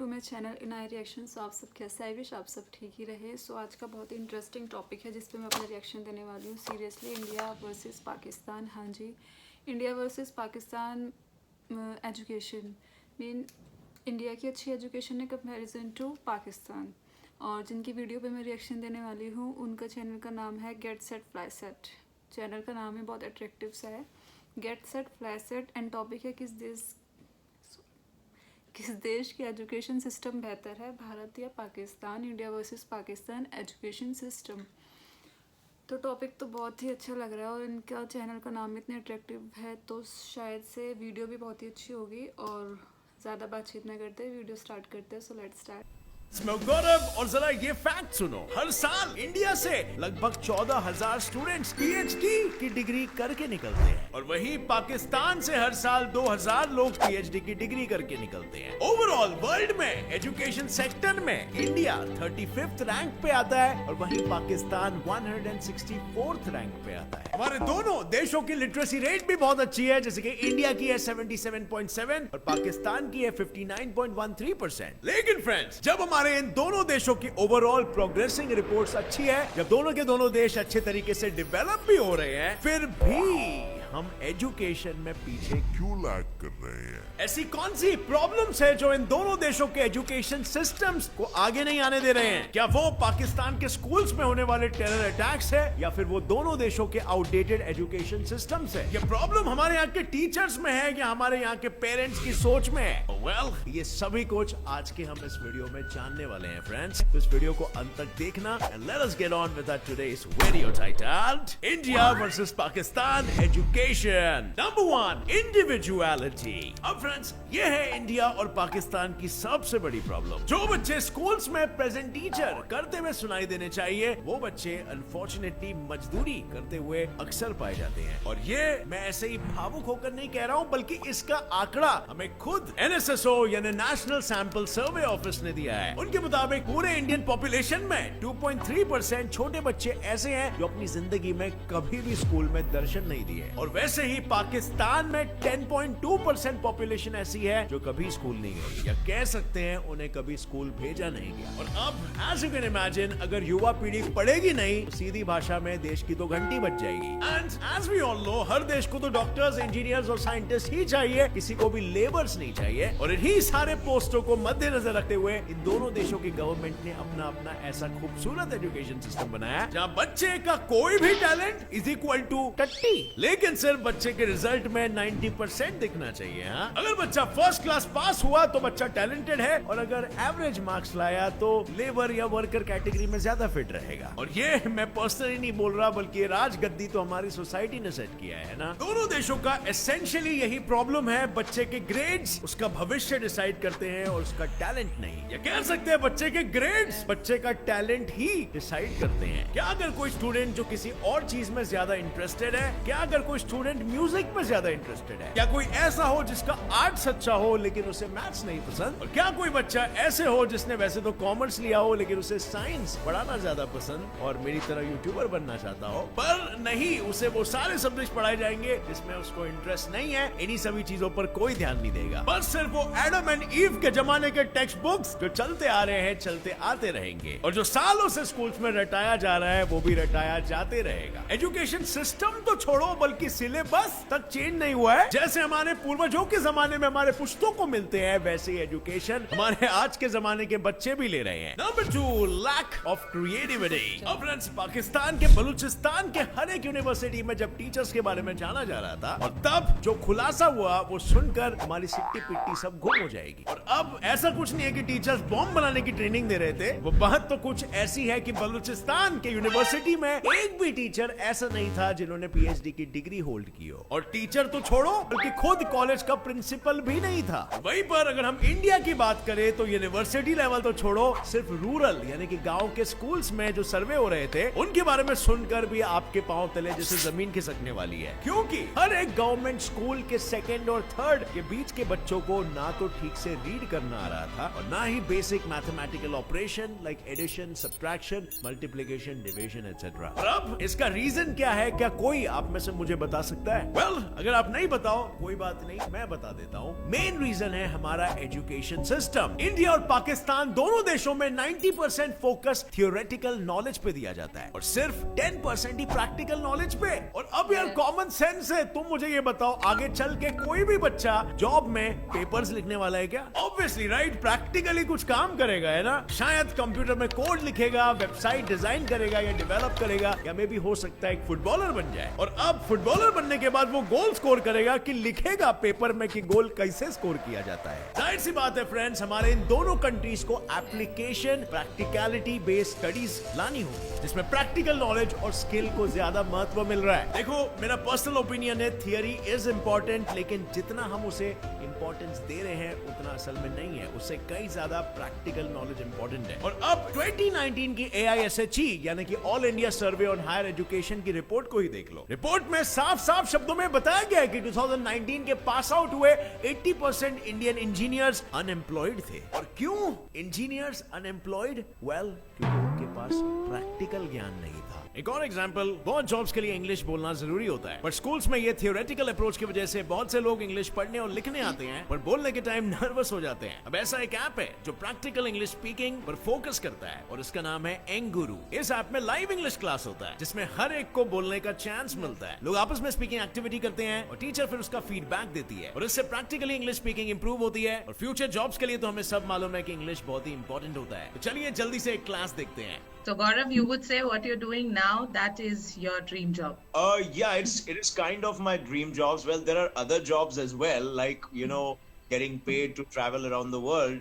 My channel Inai reaction. सो आप सब कैसे आई, विश आप सब ठीक ही रहे। सो आज का बहुत ही इंटरेस्टिंग टॉपिक है जिस पे मैं अपना रिएक्शन देने वाली हूँ। Seriously, India versus Pakistan. हाँ जी, India versus Pakistan education mean India की अच्छी एजुकेशन है कंपैरिजन टू पाकिस्तान। और जिनकी वीडियो पे मैं रिएक्शन देने वाली हूँ उनका चैनल का नाम है get set fly set. Channel का नाम है, बहुत अट्रैक्टिव सा है, get set fly set. And topic है किस देश की एजुकेशन सिस्टम बेहतर है, भारत या Pakistan. India versus Pakistan education system. तो टॉपिक तो बहुत ही अच्छा लग रहा है और इनका चैनल का नाम इतने अट्रैक्टिव है तो शायद से वीडियो भी बहुत ही अच्छी होगी। और ज़्यादा बातचीत न करते वीडियो स्टार्ट करते हैं। So let's start. गौरव, और जरा ये फैक्ट सुनो, हर साल इंडिया से लगभग 14,000 स्टूडेंट्स पीएचडी की डिग्री करके निकलते हैं और वहीं पाकिस्तान से हर साल 2,000 लोग पीएचडी की डिग्री करके निकलते हैं। ओवरऑल वर्ल्ड में एजुकेशन सेक्टर में इंडिया 35th रैंक पे आता है और वहीं पाकिस्तान 164th रैंक पे आता है। हमारे दोनों देशों की लिटरेसी रेट भी बहुत अच्छी है, जैसे कि इंडिया की है 77.7 और पाकिस्तान की है 59.13%। लेकिन फ्रेंड्स, जब हमारे इन दोनों देशों की ओवरऑल प्रोग्रेसिंग रिपोर्ट्स अच्छी है, जब दोनों के दोनों देश अच्छे तरीके से डेवलप भी हो रहे हैं, फिर भी हम एजुकेशन में पीछे क्यों लैग कर रहे हैं? ऐसी कौन सी प्रॉब्लम्स है जो इन दोनों देशों के एजुकेशन सिस्टम्स को आगे नहीं आने दे रहे हैं? क्या वो पाकिस्तान के स्कूल्स में होने वाले टेरर अटैक्स है या फिर वो दोनों देशों के आउटडेटेड एजुकेशन सिस्टम्स है? ये प्रॉब्लम हमारे यहाँ के टीचर्स में है या हमारे यहाँ के पेरेंट्स की सोच में है? वेल, ये सभी कुछ आज के हम इस वीडियो में जानने वाले हैं फ्रेंड्स। तो इस वीडियो को अंत तक देखना and let us get on with today's video titled India versus Pakistan education. Number 1, individuality. अब फ्रेंड्स, ये है इंडिया और पाकिस्तान की सबसे बड़ी प्रॉब्लम। जो बच्चे स्कूल्स में प्रेजेंट टीचर करते हुए सुनाई देने चाहिए, वो बच्चे अनफॉर्चुनेटली मजदूरी करते हुए अक्सर पाए जाते हैं। और ये मैं ऐसे ही भावुक होकर नहीं कह रहा हूँ, बल्कि इसका आंकड़ा हमें खुद NSSO यानी नेशनल सैंपल सर्वे ऑफिस ने दिया है। उनके मुताबिक पूरे इंडियन पॉपुलेशन में 2.3% छोटे बच्चे ऐसे हैं जो अपनी जिंदगी में कभी भी स्कूल में दर्शन नहीं दिए। और वैसे ही पाकिस्तान में 10.2% पॉपुलेशन ऐसी है जो कभी स्कूल नहीं गई, या कह सकते हैं उन्हें कभी स्कूल भेजा नहीं गया। और अब एज यू कैन इमेजिन, अगर युवा पीढ़ी पढ़ेगी नहीं तो सीधी भाषा में देश की तो घंटी बज जाएगी। And as we all know, हर देश को तो डॉक्टर्स, इंजीनियर्स और साइंटिस्ट ही चाहिए, किसी को भी लेबर्स नहीं चाहिए। और इन्हीं सारे पोस्टों को मद्देनजर रखते हुए इन दोनों देशों की गवर्नमेंट ने अपना अपना ऐसा खूबसूरत एजुकेशन सिस्टम बनाया जहाँ बच्चे का कोई भी टैलेंट इज इक्वल टू टट्टी, लेकिन सिर्फ बच्चे के रिजल्ट में 90% दिखना चाहिए। हाँ? अगर बच्चा फर्स्ट क्लास पास हुआ तो बच्चा टैलेंटेड है, और अगर एवरेज मार्क्स लाया तो लेबर या वर्कर कैटेगरी में ज्यादा फिट रहेगा। और ये मैं पर्सनली नहीं बोल रहा, बल्कि राजगद्दी तो हमारी सोसाइटी ने सेट किया है ना। दोनों देशों का एसेंशियली यही प्रॉब्लम है, बच्चे के ग्रेड्स उसका भविष्य डिसाइड करते हैं और उसका टैलेंट नहीं। या कह सकते हैं बच्चे के ग्रेड्स बच्चे का टैलेंट ही डिसाइड करते हैं। क्या अगर कोई स्टूडेंट जो किसी और चीज में ज्यादा इंटरेस्टेड है, क्या अगर कोई स्टूडेंट म्यूजिक में ज्यादा इंटरेस्टेड है, क्या कोई ऐसा हो जिसका आर्ट्स अच्छा हो लेकिन उसे मैथ्स नहीं पसंद, और क्या कोई बच्चा ऐसे हो जिसने वैसे तो कॉमर्स लिया हो लेकिन उसे साइंस पढ़ाना ज्यादा पसंद और मेरी तरह यूट्यूबर बनना चाहता हो, पर नहीं, उसे वो सारे सब्जेक्ट पढ़ाए जाएंगे जिसमें उसको इंटरेस्ट नहीं है। इन्हीं सभी चीजों पर कोई ध्यान नहीं देगा, बस सिर्फ वो एडम एंड ईव के जमाने के टेक्स्ट बुक्स जो चलते आ रहे हैं, चलते आते रहेंगे, और जो सालों से स्कूल्स में रटाया जा रहा है वो भी रटाया जाते रहेगा। एजुकेशन सिस्टम तो छोड़ो, बल्कि सिलेबस तक चेंज नहीं हुआ है। जैसे हमारे पूर्वजों के जमाने में हमारे पुश्तों को मिलते हैं, वैसे ही एजुकेशन हमारे आज के जमाने के बच्चे भी ले रहे हैं। Number 2, lack of creativity. अब फ्रेंड्स, पाकिस्तान के बलूचिस्तान के हर एक यूनिवर्सिटी में जब टीचर्स के बारे में जाना जा रहा था, और तब जो खुलासा हुआ वो सुनकर हमारी सिट्टी पिट्टी सब गुम हो जाएगी। और अब ऐसा कुछ नहीं है कि टीचर्स बॉम्ब बनाने की ट्रेनिंग दे रहे थे, वो बात तो कुछ ऐसी है कि बलूचिस्तान के यूनिवर्सिटी में एक भी टीचर ऐसा नहीं था जिन्होंने पीएचडी की डिग्री होल्ड की हो। और टीचर तो छोड़ो, बल्कि खुद कॉलेज का प्रिंसिपल भी नहीं था। वहीं पर अगर हम इंडिया की बात करें तो यूनिवर्सिटी लेवल तो छोड़ो, सिर्फ रूरल यानी कि गांव के स्कूल्स में जो सर्वे हो रहे थे उनके बारे में सुनकर भी आपके पांव तले जैसे जमीन खिसकने वाली है। क्योंकि हर एक गवर्नमेंट स्कूल के 2nd और 3rd के बीच के बच्चों को ना तो ठीक से रीड करना आ रहा था और ना ही basic mathematical operation like addition, subtraction, multiplication, division etcetera. और अब इसका रीजन क्या है? क्या कोई आप में से मुझे बता सकता है? Well, अगर आप नहीं बताओ कोई बात नहीं, मैं बता देता हूँ। मेन रीजन है हमारा एजुकेशन सिस्टम। इंडिया और पाकिस्तान दोनों देशों में 90% फोकस थियोरेटिकल नॉलेज पे दिया जाता है और सिर्फ 10% ही प्रैक्टिकल नॉलेज पे। और अब यार कॉमन सेंस है, तुम मुझे ये बताओ, आगे चल के कोई भी बच्चा जॉब में पेपर्स लिखने वाला है क्या? ऑब्वियसली राइट, प्रैक्टिकली कुछ काम करेगा, है ना? शायद कंप्यूटर में कोड लिखेगा, वेबसाइट डिजाइन करेगा या डेवलप करेगा, या मे भी हो सकता है एक फुटबॉलर बन जाए। और अब फुटबॉलर बनने के बाद वो गोल स्कोर करेगा कि लिखेगा पेपर में कि गोल कैसे स्कोर किया जाता है। जाहिर सी बात है फ्रेंड्स, हमारे इन दोनों कंट्रीज को एप्लीकेशन प्रैक्टिकलिटी बेस्ड स्टडीज लानी होगी, जिसमें प्रैक्टिकल नॉलेज और स्किल को ज्यादा महत्व मिल रहा है। देखो, मेरा पर्सनल ओपिनियन है, थियरी इज इंपॉर्टेंट, लेकिन जितना हम उसे इंपॉर्टेंस दे रहे हैं उतना असल में नहीं है। उससे कई ज्यादा प्रैक्टिकल नॉलेज इंपॉर्टेंट है। और अब 2019 की AISHE यानी कि all India survey on higher education की रिपोर्ट को ही देख लो। रिपोर्ट में साफ साफ शब्दों में बताया गया है कि 2019 के पास आउट हुए 80% इंडियन इंजीनियर्स अनएम्प्लॉयड थे। और क्यों इंजीनियर्स अनएम्प्लॉयड? वेल, क्योंकि उनके पास प्रैक्टिकल ज्ञान नहीं था। एक और एग्जांपल, बहुत जॉब्स के लिए इंग्लिश बोलना जरूरी होता है, पर स्कूल्स में ये थियोरेटिकल अप्रोच की वजह से बहुत से लोग इंग्लिश पढ़ने और लिखने आते हैं पर बोलने के टाइम नर्वस हो जाते हैं। अब ऐसा एक ऐप है जो प्रैक्टिकल इंग्लिश स्पीकिंग पर फोकस करता है और इसका नाम है एंगुरु। इस ऐप में लाइव इंग्लिश क्लास होता है जिसमें हर एक को बोलने का चांस मिलता है। लोग आपस में स्पीकिंग एक्टिविटी करते हैं और टीचर फिर उसका फीडबैक देती है और इससे प्रैक्टिकली इंग्लिश स्पीकिंग इंप्रूव होती है। और फ्यूचर जॉब्स के लिए तो हमें सब मालूम है कि इंग्लिश बहुत ही इंपॉर्टेंट होता है। तो चलिए जल्दी से एक क्लास देखते हैं। So Gaurav, you would say what you're doing now, that is your dream job. Yeah, it is kind of my dream jobs. Well, there are other jobs as well, like, you know, getting paid to travel around the world.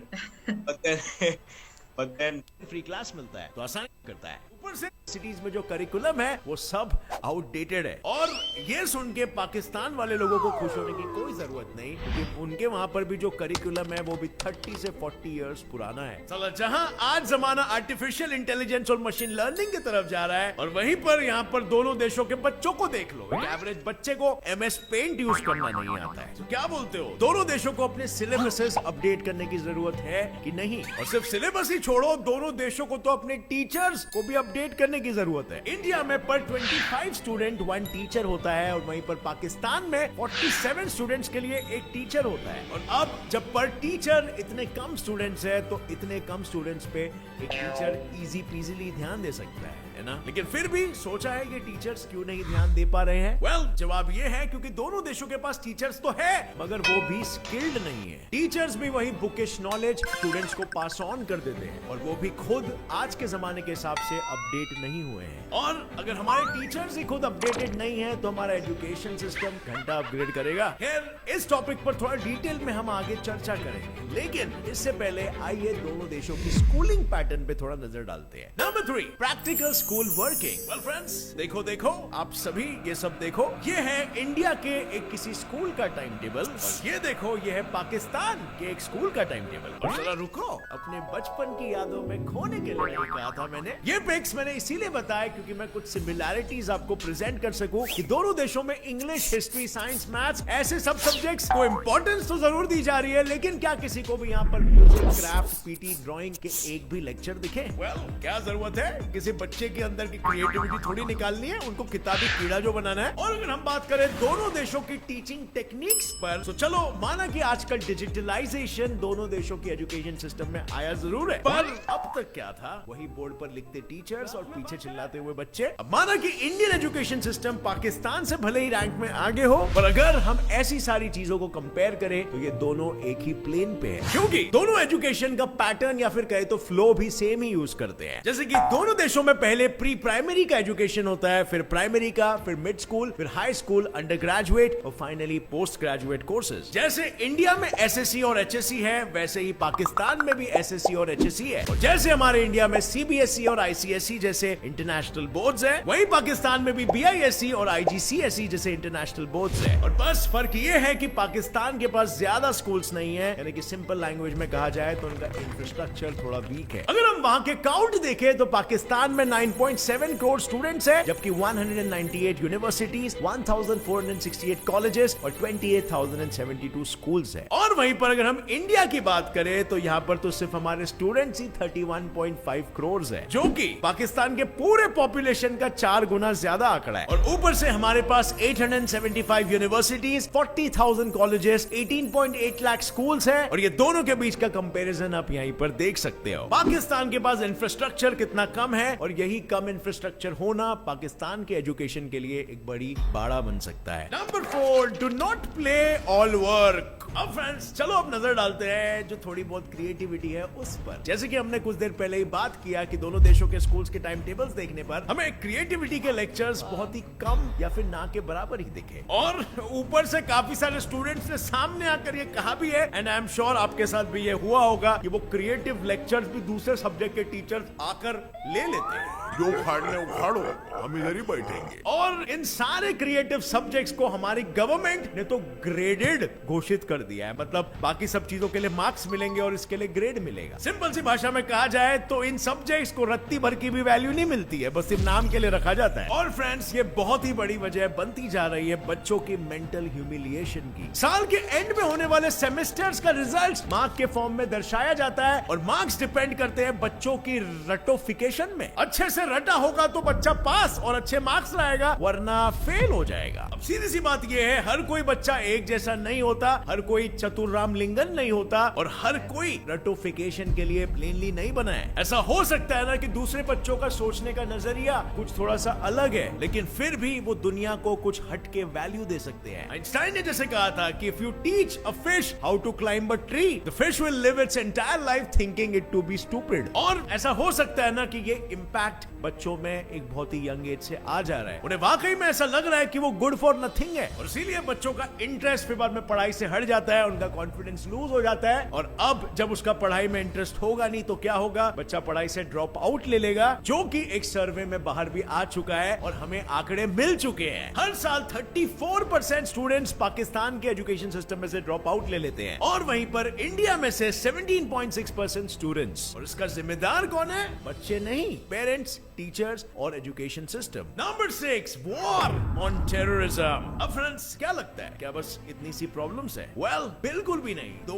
But then free class मिलता है तो आसान करता है। ऊपर से cities में जो करिकुलम है वो सब आउटडेटेड है। और ये सुन के पाकिस्तान वाले लोगों को खुश होने की कोई जरूरत नहीं, क्योंकि उनके वहां पर भी जो करिकुलम है वो भी 30 से 40 इयर्स पुराना है। चलो, जहां आज जमाना आर्टिफिशियल इंटेलिजेंस और मशीन लर्निंग की तरफ जा रहा है, और वहीं पर यहाँ पर दोनों देशों के बच्चों को देख लो। एक एवरेज बच्चे को MS पेंट यूज करना नहीं आता है। तो क्या बोलते हो, दोनों देशों को अपने सिलेबसेस अपडेट करने की जरूरत है कि नहीं? और सिर्फ सिलेबस ही छोड़ो, दोनों देशों को तो अपने टीचर्स को भी अपडेट करने की जरूरत है। इंडिया में पर 25 स्टूडेंट 1 टीचर होता है और वहीं पर पाकिस्तान में 47 स्टूडेंट्स के लिए एक टीचर होता है। और अब जब पर टीचर इतने कम स्टूडेंट्स है तो इतने कम स्टूडेंट्स पे एक टीचर इजी पीजीली ध्यान दे सकता है ना? लेकिन फिर भी सोचा है कि टीचर्स क्यों नहीं ध्यान दे पा रहे हैं? वेल, जवाब ये है क्योंकि दोनों देशों के पास टीचर्स तो है मगर वो भी स्किल्ड नहीं है। टीचर्स भी वही बुकिश नॉलेज स्टूडेंट्स को पास ऑन कर देते हैं और वो भी खुद आज के जमाने के हिसाब से अपडेट नहीं हुए हैं। और अगर हमारे टीचर्स ही खुद अपडेटेड नहीं है तो हमारा एजुकेशन सिस्टम घंटा अपग्रेड करेगा। खैर, इस टॉपिक पर थोड़ा डिटेल में हम आगे चर्चा करेंगे, लेकिन इससे पहले आइए दोनों देशों की स्कूलिंग पैटर्न पे थोड़ा नजर डालते हैं। Number 3, practical school working. Well friends, देखो आप सभी ये सब देखो, ये है इंडिया के एक किसी स्कूल का टाइम टेबल और ये देखो ये है पाकिस्तान के एक स्कूल का टाइम टेबल। और जरा रुको, अपने बचपन की यादों में खोने के लिए कहा था मैंने। ये पिक्स मैंने इसीलिए बताया क्योंकि मैं कुछ सिमिलैरिटीज आपको प्रेजेंट कर सकूं कि दोनों देशों में इंग्लिश, हिस्ट्री, साइंस, मैथ्स ऐसे सब सब्जेक्ट्स को इंपॉर्टेंस तो जरूर दी जा रही है, लेकिन क्या किसी को भी यहाँ पर म्यूजिक, क्राफ्ट, PT, ड्राइंग के एक भी लेक्चर दिखे? वेल, क्या जरूरत है, किसी बच्चे के अंदर की क्रिएटिविटी थोड़ी निकालनी है, उनको किताबी कीड़ा जो बनाना है। और अगर हम बात करें दोनों देशों की टीचिंग टेक्निक्स पर, तो चलो माना कि आजकल डिजिटलाइजेशन दोनों देशों की एजुकेशन सिस्टम में आया जरूर है, पर अब तक क्या था, वही बोर्ड पर लिखते टीचर्स और पीछे चिल्लाते हुए बच्चे। अब माना कि इंडियन एजुकेशन सिस्टम पाकिस्तान से भले ही रैंक में आगे हो, पर अगर हम ऐसी सारी चीजों को कंपेयर करें तो ये दोनों एक ही प्लेन पे है, क्योंकि दोनों एजुकेशन का पैटर्न या फिर कहे तो फ्लो भी सेम ही यूज करते हैं। जैसे कि दोनों देशों में पहले प्री प्राइमरी का एजुकेशन होता है, फिर प्राइमरी का, फिर मिड स्कूल, फिर हाई स्कूल, अंडर ग्रेजुएट और फाइनली पोस्ट ग्रेजुएट कोर्सेज। जैसे इंडिया में SSC और HSC है, वैसे ही पाकिस्तान में भी SSC और HSC है। और जैसे हमारे इंडिया में CBSE और ICSE जैसे इंटरनेशनल बोर्ड्स है, वही पाकिस्तान में भी BISE और IGCSE जैसे इंटरनेशनल बोर्ड्स है। और बस फर्क ये है कि पाकिस्तान के पास ज्यादा स्कूल्स नहीं है, यानी कि सिंपल लैंग्वेज में कहा जाए तो उनका इंफ्रास्ट्रक्चर थोड़ा वीक है। अगर हम वहां के काउंट देखें तो पाकिस्तान में 9.7 करोड़ स्टूडेंट्स हैं, जबकि 198 यूनिवर्सिटीज, 1468 कॉलेजेस और 28,072 स्कूल्स हैं। और वहीं पर अगर हम इंडिया की बात करें तो यहाँ पर तो सिर्फ हमारे स्टूडेंट्स ही 31 1.5 करोड़ है, जो कि पाकिस्तान के पूरे पॉपुलेशन का 4 गुना ज्यादा आंकड़ा है। और ऊपर से हमारे पास 875 यूनिवर्सिटीज, 40,000 कॉलेजेस, 18.8 लाख स्कूल्स हैं, और ये दोनों के बीच का कंपैरिजन आप यहीं पर देख सकते हो। पाकिस्तान के पास इंफ्रास्ट्रक्चर कितना कम है, और यही कम इंफ्रास्ट्रक्चर होना पाकिस्तान के एजुकेशन के लिए एक बड़ी बाड़ा बन सकता है। Number 4, do not play all work. अब फ्रेंड्स चलो अब नजर डालते हैं जो थोड़ी बहुत क्रिएटिविटी है उस पर। जैसे कि हमने कुछ देर पहले ही बात किया कि दोनों देशों के स्कूल्स के टाइम टेबल्स देखने पर हमें क्रिएटिविटी के लेक्चर्स बहुत ही कम या फिर ना के बराबर ही दिखे, और ऊपर से काफी सारे स्टूडेंट्स ने सामने आकर ये कहा भी है, एंड आई एम श्योर आपके साथ भी ये हुआ होगा कि वो क्रिएटिव लेक्चर्स भी दूसरे सब्जेक्ट के टीचर्स आकर ले लेते हैं। जो उखाड़ने उखाड़ो, हम इधर ही बैठेंगे। और इन सारे क्रिएटिव सब्जेक्ट्स को हमारी गवर्नमेंट ने तो ग्रेडेड घोषित कर दिया है, मतलब बाकी सब चीजों के लिए मार्क्स मिलेंगे और इसके लिए ग्रेड मिलेगा। सिंपल सी भाषा में कहा जाए तो इन सब्जेक्ट्स को रत्ती भर की भी वैल्यू नहीं मिलती है, बस सिर्फ नाम के लिए रखा जाता है। और फ्रेंड्स ये बहुत ही बड़ी वजह बनती जा रही है बच्चों की मेंटल ह्यूमिलिएशन की। साल के एंड में होने वाले सेमेस्टर्स का रिजल्ट मार्क के फॉर्म में दर्शाया जाता है, और मार्क्स डिपेंड करते हैं बच्चों की रटोफिकेशन में। अच्छे से रटा होगा तो बच्चा पास और अच्छे मार्क्स लाएगा, वरना फेल हो जाएगा। अब सीधी सी बात यह है, हर कोई बच्चा एक जैसा नहीं होता, हर कोई चतुर रामलिंगन नहीं होता, और हर कोई रटोफिकेशन के लिए प्लेनली नहीं बना है। ऐसा हो सकता है ना कि दूसरे बच्चों का सोचने का नजरिया कुछ थोड़ा सा अलग है, लेकिन फिर भी वो दुनिया को कुछ हट के वैल्यू दे सकते हैं। आइंस्टाइन ने जैसे कहा था कि if you teach a fish how to climb a tree, the fish will live its entire life thinking it to be stupid. और ऐसा हो सकता है ना कि ये इम्पैक्ट बच्चों में एक बहुत ही यंग एज से आ जा रहा है, उन्हें वाकई में ऐसा लग रहा है कि वो गुड फॉर नथिंग है, और इसीलिए बच्चों का इंटरेस्ट फिर बाद में पढ़ाई से हट जाता है, उनका कॉन्फिडेंस लूज हो जाता है। और अब जब उसका पढ़ाई में इंटरेस्ट होगा नहीं तो क्या होगा, बच्चा पढ़ाई से ड्रॉप आउट ले लेगा, जो कि एक सर्वे में बाहर भी आ चुका है और हमें आंकड़े मिल चुके हैं। हर साल 34% स्टूडेंट्स पाकिस्तान के एजुकेशन सिस्टम में से ड्रॉप आउट ले लेते हैं, और वहीं पर इंडिया में से 17.6% स्टूडेंट्स। और इसका जिम्मेदार कौन है? बच्चे नहीं, पेरेंट्स, टीचर्स और education system. Number 6, war on terrorism. अब फ्रेंड्स क्या लगता है, क्या बस इतनी सी प्रॉब्लम्स है? वेल, बिल्कुल भी नहीं। दो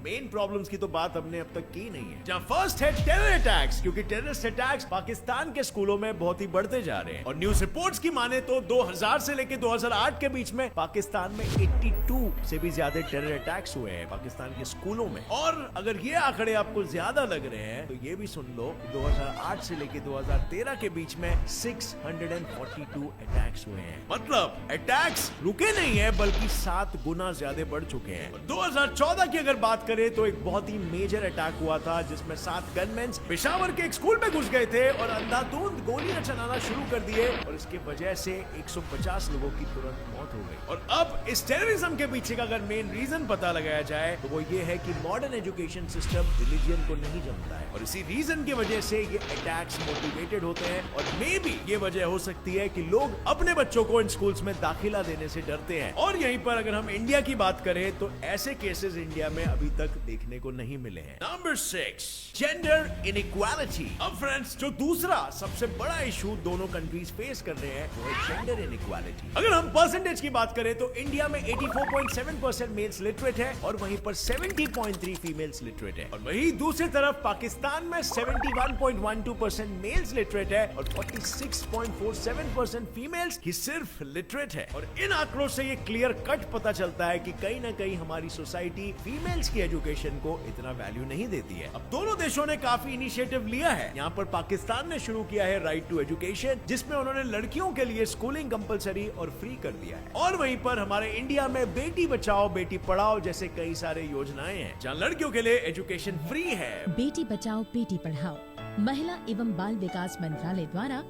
मेन प्रॉब्लम्स की तो बात हमने अब तक की नहीं है। जहां फर्स्ट है टेरर अटैक्स, क्योंकि टेररिस्ट अटैक्स पाकिस्तान के स्कूलों में बहुत ही बढ़ते जा रहे हैं, और न्यूज रिपोर्ट्स की माने तो 2000 से लेकर 2008 के बीच में पाकिस्तान में 82 से भी ज्यादा टेरर अटैक्स हुए हैं पाकिस्तान के स्कूलों में। और अगर ये आंकड़े आपको ज्यादा लग रहे हैं तो ये भी सुन लो, 2008 से लेकर 2013 के बीच में 642 अटैक्स हुए हैं। मतलब अटैक्स रुके नहीं है, बल्कि 7 गुना ज्यादा बढ़ चुके हैं। 2014 की अगर बात करें तो एक बहुत ही मेजर अटैक हुआ था, जिसमें 7 गनमैन पेशावर के एक स्कूल में घुस गए थे और अंधाधुंध गोलियां चलाना शुरू कर दिए, और इसके वजह से 150 लोगों की तुरंत मौत हो गई। और अब इस टेररिज्म के पीछे का अगर मेन रीजन पता लगाया जाए तो वो ये है कि मॉडर्न एजुकेशन सिस्टम रिलीजन को नहीं जमता है, और इसी रीजन की वजह से ये अटैक्स मोटिवेटेड होते हैं। और मे बी ये वजह हो सकती है कि लोग अपने बच्चों को इन स्कूल्स में दाखिला देने से डरते हैं। और यहीं पर अगर हम इंडिया की बात करें तो ऐसे केसेस इंडिया में अभी तक देखने को नहीं मिले हैं। Number 6, gender inequality. अब फ्रेंड्स जो दूसरा सबसे बड़ा इशू दोनों कंट्रीज फेस कर रहे हैं वो है जेंडर इनइक्वालिटी। अगर हम परसेंटेज की बात करें तो इंडिया में 84.7% मेल्स लिटरेट है, और वहीं पर 70.3 फीमेल्स लिटरेट है। और वहीं दूसरी तरफ पाकिस्तान में 71.12% मेल्स लिटरेट है और 46.47% फीमेल्स ही सिर्फ लिटरेट है। और इन आंकड़ों से ये क्लियर कट पता चलता है कि कहीं ना कहीं हमारी सोसाइटी फीमेल्स की एजुकेशन को इतना वैल्यू नहीं देती है। अब दोनों देशों ने काफी इनिशिएटिव लिया है। यहाँ पर पाकिस्तान ने शुरू किया है राइट टू एजुकेशन, जिसमें उन्होंने लड़कियों के लिए स्कूलिंग कंपलसरी और फ्री कर दिया है। और वहीं पर हमारे इंडिया में बेटी बचाओ बेटी पढ़ाओ जैसे कई सारे योजनाएं हैं, जहाँ लड़कियों के लिए एजुकेशन फ्री है। बेटी बचाओ बेटी पढ़ाओ महिला एवं बाल विकास मंत्रालय द्वारा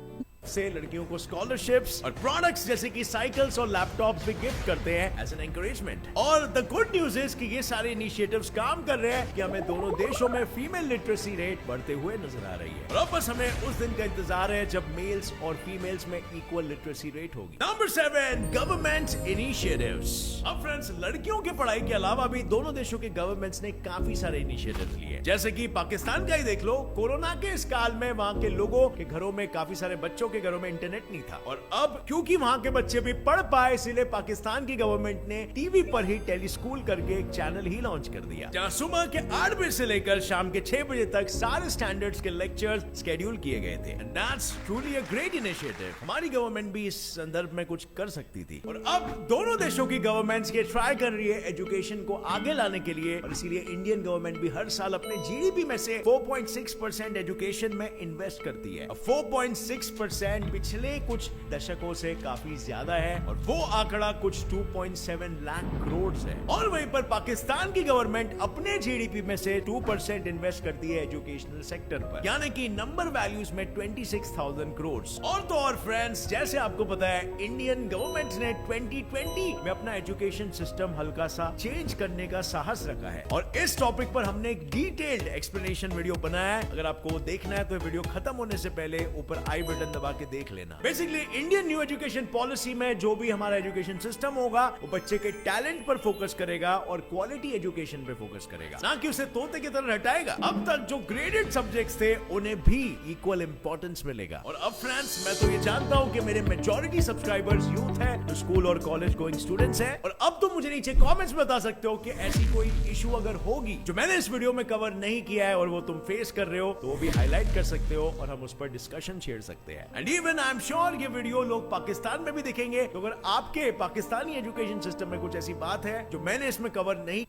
से लड़कियों को स्कॉलरशिप्स और प्रोडक्ट्स जैसे कि साइकिल्स और लैपटॉप्स भी गिफ्ट करते हैं एज एन एनकरेजमेंट। और द गुड न्यूज इज कि ये सारे इनिशिएटिव्स काम कर रहे हैं कि हमें दोनों देशों में फीमेल लिटरेसी रेट बढ़ते हुए नजर आ रही है। और अब बस हमें उस दिन का इंतजार है जब मेल्स और फीमेल्स में इक्वल लिटरेसी रेट होगी। Number 7, government initiatives. अब फ्रेंड्स लड़कियों की पढ़ाई के अलावा भी दोनों देशों के गवर्नमेंट्स ने काफी सारे इनिशिएटिव्स लिए, जैसे कि पाकिस्तान का ही देख लो। कोरोना के इस काल में वहाँ के लोगों के घरों में काफी सारे बच्चों के घरों में इंटरनेट नहीं था। और अब क्योंकि वहाँ के बच्चे भी पढ़ पाए, इसलिए पाकिस्तान की गवर्नमेंट ने टीवी पर ही टेलीस्कूल करके एक चैनल ही लॉन्च कर दिया, जहाँ सुबह के 8 बजे से लेकर शाम के 6 बजे तक सारे स्टैंडर्ड्स के लेक्चर्स शेड्यूल किए गए थे। And that's truly a great initiative. हमारी गवर्नमेंट भी इस संदर्भ में कुछ कर सकती थी। और अब दोनों देशों की गवर्नमेंट्स ये ट्राई कर रही है एजुकेशन को आगे लाने के लिए, और इसीलिए इंडियन गवर्नमेंट भी हर साल अपने जीडीपी में से 4.6% एजुकेशन में इन्वेस्ट करती है। 4.6% पिछले कुछ दशकों से काफी ज्यादा है, और वो आंकड़ा कुछ 2.7 लाख करोड़ है। और वहीं पर पाकिस्तान की गवर्नमेंट अपने जीडीपी में से 2% इन्वेस्ट करती है एजुकेशनल सेक्टर पर, यानी कि नंबर वैल्यूज में 26,000 करोड़। और तो और फ्रेंड्स, जैसे आपको पता है इंडियन गवर्नमेंट ने 2020 में अपना एजुकेशन सिस्टम हल्का सा चेंज करने का साहस रखा है, और इस टॉपिक पर हमने एक डिटेल्ड एक्सप्लेनेशन वीडियो बनाया है। अगर आपको देखना है तो वीडियो खत्म होने से पहले ऊपर आई बटन दबा के देख लेना। Basically Indian new education policy में जो भी हमारा एजुकेशन सिस्टम होगा वो बच्चे के टैलेंट पर फोकस करेगा और क्वालिटी एजुकेशन पे फोकस करेगा, ना कि उसे तोते की तरह हटाएगा। अब तक जो ग्रेडेड सब्जेक्ट्स थे उन्हें भी इक्वल इंपॉर्टेंस मिलेगा। और अब फ्रेंड्स, मैं तो ये जानता हूँ कि मेरे मेजॉरिटी सब्सक्राइबर्स यूथ है, जो स्कूल और कॉलेज गोइंग स्टूडेंट्स हैं, और अब तुम मुझे नीचे कमेंट्स में बता सकते हो कि ऐसी कोई इशू अगर होगी जो मैंने इस वीडियो में कवर नहीं किया है और वो तुम फेस कर रहे हो, तो वो भी हाईलाइट कर सकते हो और हम उस पर डिस्कशन छेड़ सकते हैं। And even I am sure ये वीडियो लोग पाकिस्तान में भी देखेंगे, तो अगर आपके पाकिस्तानी एजुकेशन सिस्टम में कुछ ऐसी बात है जो मैंने इसमें कवर नहीं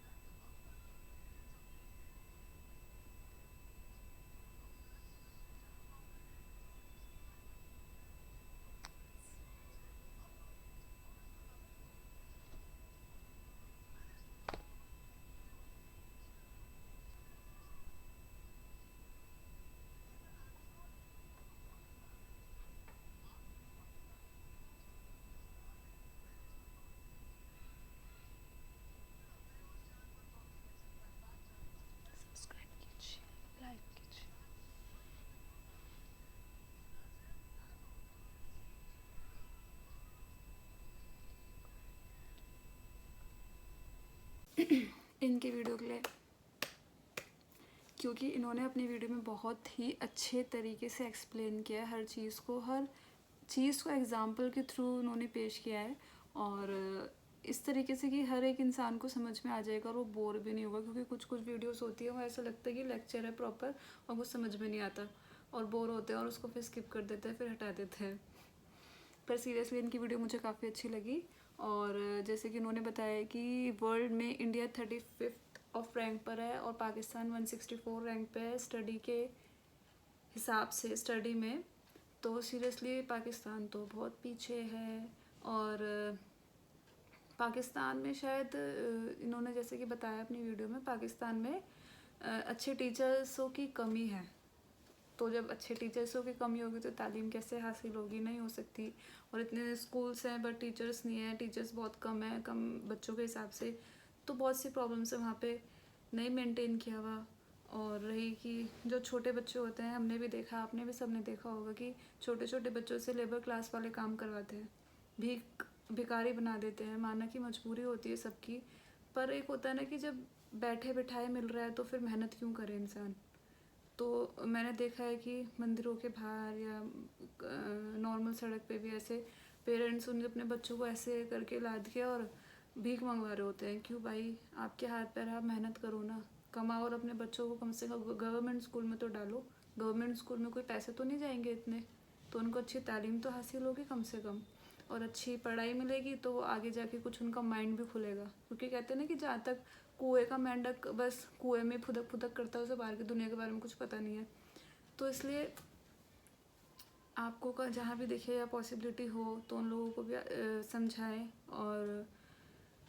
इनके वीडियो के लिए, क्योंकि इन्होंने अपनी वीडियो में बहुत ही अच्छे तरीके से एक्सप्लेन किया है हर चीज़ को एग्जाम्पल के थ्रू उन्होंने पेश किया है, और इस तरीके से कि हर एक इंसान को समझ में आ जाएगा और वो बोर भी नहीं होगा। क्योंकि कुछ वीडियोस होती है वो ऐसा लगता है कि लेक्चर है प्रॉपर और वो समझ में नहीं आता और बोर होते हैं और उसको फिर स्किप कर देते हैं, फिर हटा देते हैं। पर सीरियसली इनकी वीडियो मुझे काफ़ी अच्छी लगी। और जैसे कि उन्होंने बताया कि वर्ल्ड में इंडिया 35th ऑफ रैंक पर है और पाकिस्तान 164 रैंक पे है स्टडी के हिसाब से, स्टडी में। तो सीरियसली पाकिस्तान तो बहुत पीछे है। और पाकिस्तान में शायद इन्होंने जैसे कि बताया अपनी वीडियो में, पाकिस्तान में अच्छे टीचर्सों की कमी है। तो जब अच्छे टीचर्सों की कमी होगी तो तालीम कैसे हासिल होगी, नहीं हो सकती। और इतने स्कूल्स हैं बट टीचर्स नहीं है, टीचर्स बहुत कम है, कम बच्चों के हिसाब से। तो बहुत सी प्रॉब्लम्स है वहाँ पे, नहीं मेंटेन किया हुआ। और रही कि जो छोटे बच्चे होते हैं, हमने भी देखा, आपने भी सबने देखा होगा कि छोटे छोटे बच्चों से लेबर क्लास वाले काम करवाते हैं, भिखारी बना देते हैं। माना कि मजबूरी होती है सबकी, पर एक होता है ना कि जब बैठे बिठाए मिल रहा है तो फिर मेहनत क्यों करे इंसान। तो मैंने देखा है कि मंदिरों के बाहर या नॉर्मल सड़क पे भी ऐसे पेरेंट्स उन अपने बच्चों को ऐसे करके लाद के और भीख मंगवा रहे होते हैं। क्यों भाई, आपके हाथ पैर, आप मेहनत करो ना, कमाओ और अपने बच्चों को कम से कम गवर्नमेंट स्कूल में तो डालो। गवर्नमेंट स्कूल में कोई पैसे तो नहीं जाएंगे इतने, तो उनको अच्छी तालीम तो हासिल होगी कम से कम, और अच्छी पढ़ाई मिलेगी तो आगे जाके कुछ उनका माइंड भी खुलेगा। क्योंकि कहते हैं ना कि जहाँ तक कुएं का मेंढक बस कुएं में फुदक फुदक करता है, उसे बाहर की दुनिया के बारे में कुछ पता नहीं है। तो इसलिए आपको जहाँ भी दिखे या पॉसिबिलिटी हो तो उन लोगों को भी समझाएं और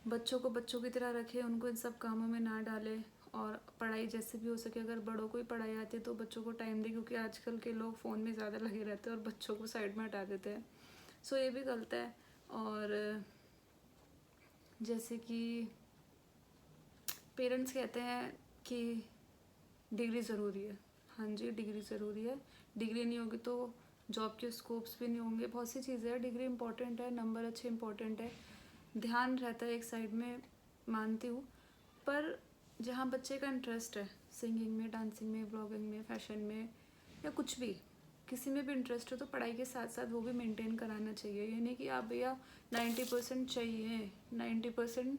बच्चों को बच्चों की तरह रखें, उनको इन सब कामों में ना डालें। और पढ़ाई जैसे भी हो सके, अगर बड़ों को ही पढ़ाई आती है तो बच्चों को टाइम दें, क्योंकि आजकल के लोग फ़ोन में ज़्यादा लगे रहते हैं और बच्चों को साइड में हटा देते हैं। सो ये भी गलत है। और जैसे कि पेरेंट्स कहते हैं कि डिग्री ज़रूरी है, हाँ जी डिग्री ज़रूरी है, डिग्री नहीं होगी तो जॉब के स्कोप्स भी नहीं होंगे। बहुत सी चीज़ें हैं, डिग्री इंपॉर्टेंट है, नंबर अच्छे इंपॉर्टेंट है, ध्यान रहता है एक साइड में, मानती हूँ। पर जहाँ बच्चे का इंटरेस्ट है, सिंगिंग में, डांसिंग में, ब्लॉगिंग में, फैशन में या कुछ भी, किसी में भी इंटरेस्ट हो तो पढ़ाई के साथ साथ वो भी मेंटेन कराना चाहिए। ये नहीं कि आप भैया 90% चाहिए, 90%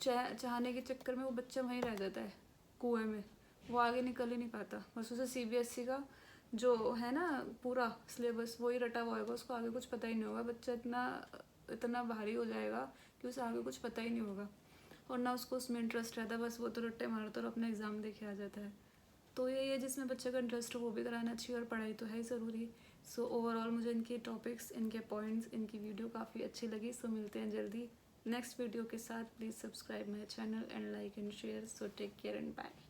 चाहने के चक्कर में वो बच्चा वहीं रह जाता है कुएं में, वो आगे निकल ही नहीं पाता। बस उसे CBSE का जो है ना पूरा सिलेबस वही रटा हुआ होगा, उसको आगे कुछ पता ही नहीं होगा। बच्चा इतना भारी हो जाएगा कि उसे आगे कुछ पता ही नहीं होगा और ना उसको उसमें इंटरेस्ट रहता है, बस वो तो रट्टे मारता और अपना एग्ज़ाम दे के आ जाता है। तो यही है, जिसमें बच्चे का इंटरेस्ट हो वो भी कराना चाहिए, और पढ़ाई तो है ही ज़रूरी। सो ओवरऑल मुझे इनके टॉपिक्स, इनके पॉइंट्स, इनकी वीडियो काफ़ी अच्छी लगी। सो मिलते हैं जल्दी नेक्स्ट वीडियो के साथ। Please subscribe my channel and like and share. So take care and bye.